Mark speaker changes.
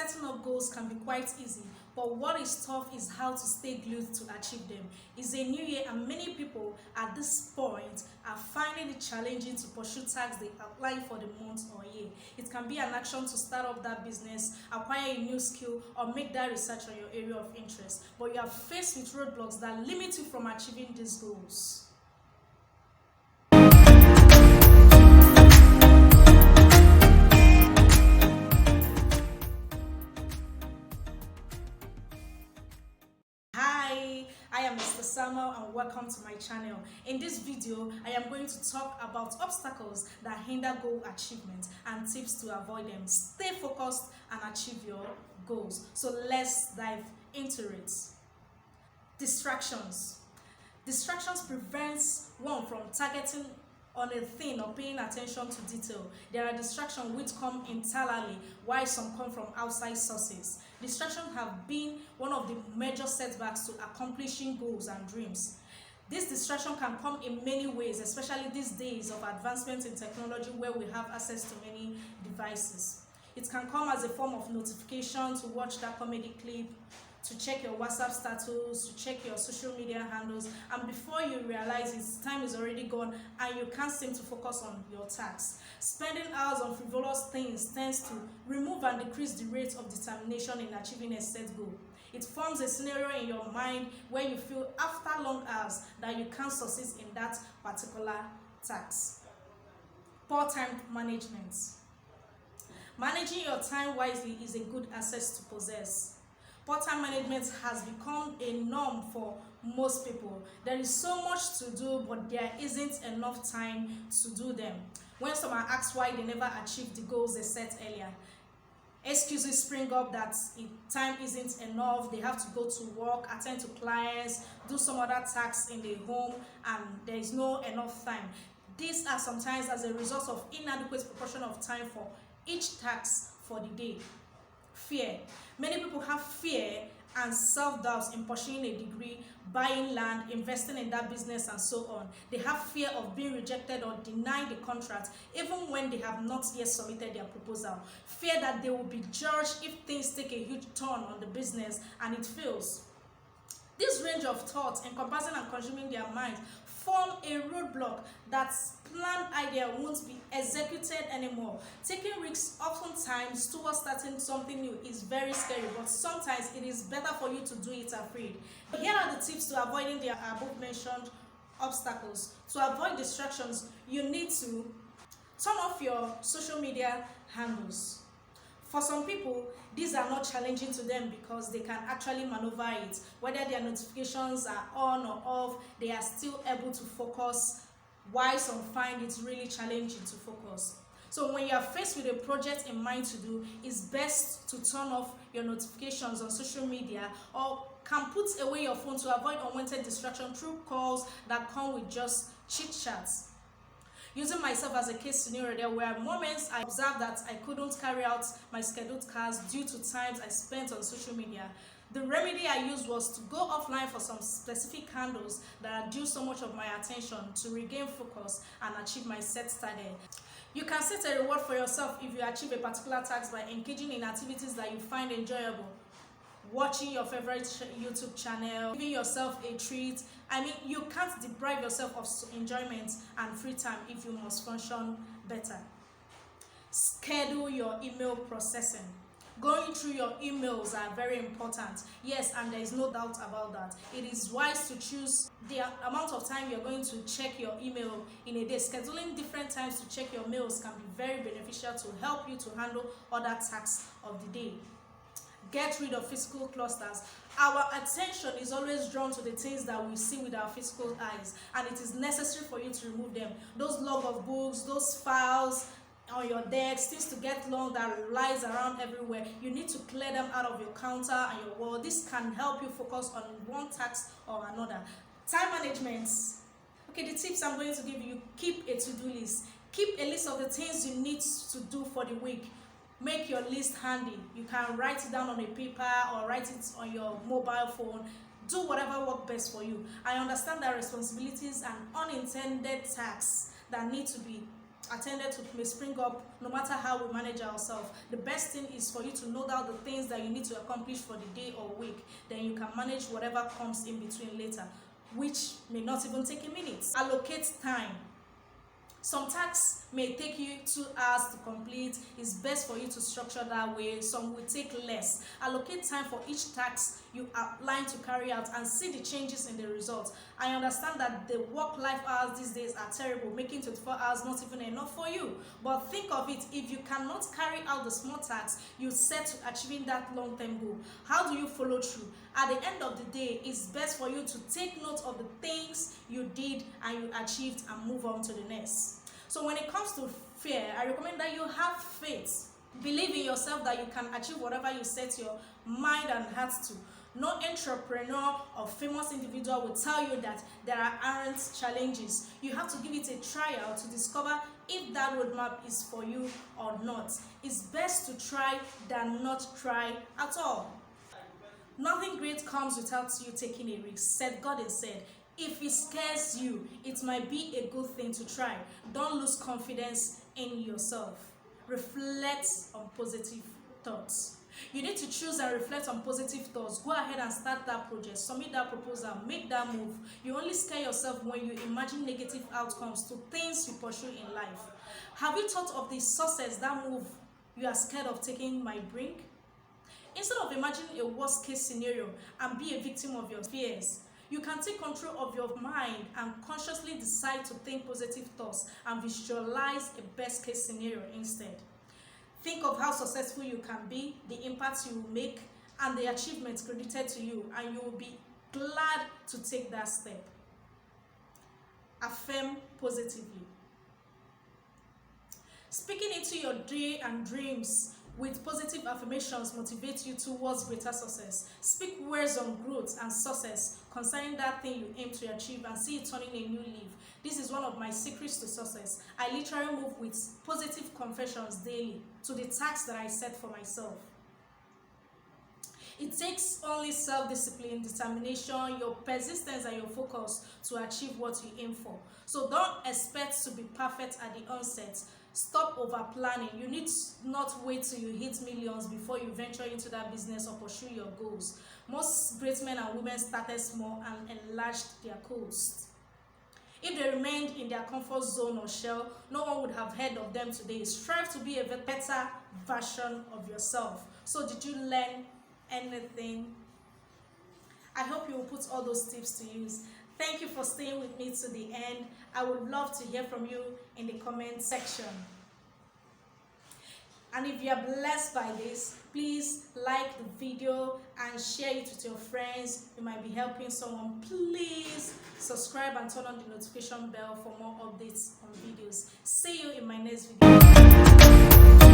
Speaker 1: setting up goals can be quite easy, but what is tough is how to stay glued to achieve them. It's a new year and many people at this point are finding it challenging to pursue tasks they outline for the month or year. It can be an action to start up that business, acquire a new skill, or make that research on your area of interest. But you are faced with roadblocks that limit you from achieving these goals. Hi, I am Mr. Samuel and welcome to my channel. In this video, I am going to talk about obstacles that hinder goal achievement and tips to avoid them. Stay focused and achieve your goals. So let's dive into it. Distractions. Distractions prevents one from targeting on a thing or paying attention to detail. There are distractions which come internally, while some come from outside sources. Distractions have been one of the major setbacks to accomplishing goals and dreams. This distraction can come in many ways, especially these days of advancement in technology where we have access to many devices. It can come as a form of notification to watch that comedy clip, to check your WhatsApp status, to check your social media handles, and before you realize it, time is already gone and you can't seem to focus on your tasks. Spending hours on frivolous things tends to remove and decrease the rate of determination in achieving a set goal. It forms a scenario in your mind where you feel after long hours that you can't succeed in that particular task. Poor time management. Managing your time wisely is a good asset to possess. Poor time management has become a norm for most people. There is so much to do, but there isn't enough time to do them. When some are asked why they never achieved the goals they set earlier, excuses spring up that time isn't enough, they have to go to work, attend to clients, do some other tasks in the home, and there is no enough time. These are sometimes as a result of inadequate proportion of time for each task for the day. Fear. Many people have fear and self-doubt in pursuing a degree, buying land, investing in that business, and so on. They have fear of being rejected or denied the contract even when they have not yet submitted their proposal. Fear that they will be judged if things take a huge turn on the business and it fails. This range of thoughts encompassing and consuming their mind form a roadblock that planned idea won't be executed anymore. Taking risks oftentimes towards starting something new is very scary, but sometimes it is better for you to do it afraid. Here are the tips to avoiding the above mentioned obstacles. To avoid distractions, you need to turn off your social media handles. For some people, these are not challenging to them because they can actually maneuver it. Whether their notifications are on or off, they are still able to focus, while some find it really challenging to focus. So when you are faced with a project in mind to do, it's best to turn off your notifications on social media, or can put away your phone to avoid unwanted distraction through calls that come with just chit chats. Using myself as a case scenario, there were moments I observed that I couldn't carry out my scheduled tasks due to times I spent on social media. The remedy I used was to go offline for some specific handles that are due so much of my attention to regain focus and achieve my set target. You can set a reward for yourself if you achieve a particular task by engaging in activities that you find enjoyable. Watching your favorite YouTube channel, giving yourself a treat. I mean, you can't deprive yourself of enjoyment and free time if you must function better. Schedule your email processing. Going through your emails are very important. Yes, and there is no doubt about that. It is wise to choose the amount of time you're going to check your email in a day. Scheduling different times to check your mails can be very beneficial to help you to handle other tasks of the day. Get rid of physical clusters. Our attention is always drawn to the things that we see with our physical eyes, and it is necessary for you to remove them. Those log of books, those files on your decks, things to get long that lies around everywhere, you need to clear them out of your counter and your wall. This can help you focus on one task or another. Time management. Okay, the tips I'm going to give you: keep a to-do list. Keep a list of the things you need to do for the week. Make your list handy. You can write it down on a paper or write it on your mobile phone. Do whatever works best for you. I understand that responsibilities and unintended tasks that need to be attended to may spring up no matter how we manage ourselves. The best thing is for you to note down the things that you need to accomplish for the day or week. Then you can manage whatever comes in between later, which may not even take a minute. Allocate time. Some tasks may take you 2 hours to complete. It's best for you to structure that way. Some will take less. Allocate time for each task you outline to carry out and see the changes in the results. I understand that the work-life hours these days are terrible, making 24 hours not even enough for you. But think of it, if you cannot carry out the small tasks you set to achieving that long-term goal, how do you follow through? At the end of the day, it's best for you to take note of the things you did and you achieved and move on to the next. So when it comes to fear, I recommend that you have faith. Believe in yourself that you can achieve whatever you set your mind and heart to. No entrepreneur or famous individual will tell you that there aren't challenges. You have to give it a trial to discover if that roadmap is for you or not. It's best to try than not try at all. Nothing great comes without you taking a risk, said God said. If it scares you, it might be a good thing to try. Don't lose confidence in yourself. Reflect on positive thoughts. You need to choose and reflect on positive thoughts. Go ahead and start that project, submit that proposal, make that move. You only scare yourself when you imagine negative outcomes to things you pursue in life. Have you thought of the success that move you are scared of taking might bring? Instead of imagining a worst case scenario and be a victim of your fears, you can take control of your mind and consciously decide to think positive thoughts and visualize a best case scenario instead. Think of how successful you can be, the impact you will make, and the achievements credited to you, and you will be glad to take that step. Affirm positively. Speaking into your day and dreams with positive affirmations motivate you towards greater success. Speak words on growth and success concerning that thing you aim to achieve and see it turning a new leaf. This is one of my secrets to success. I literally move with positive confessions daily to the tasks that I set for myself. It takes only self-discipline, determination, your persistence and your focus to achieve what you aim for. So don't expect to be perfect at the onset. Stop over planning. You need to not wait till you hit millions before you venture into that business or pursue your goals. Most great men and women started small and enlarged their coast. If they remained in their comfort zone or shell, no one would have heard of them today. Strive to be a better version of yourself. So did you learn anything? I hope you will put all those tips to use. Thank you for staying with me to the end. I would love to hear from you in the comment section. And if you are blessed by this, please like the video and share it with your friends. You might be helping someone. Please subscribe and turn on the notification bell for more updates on videos. See you in my next video.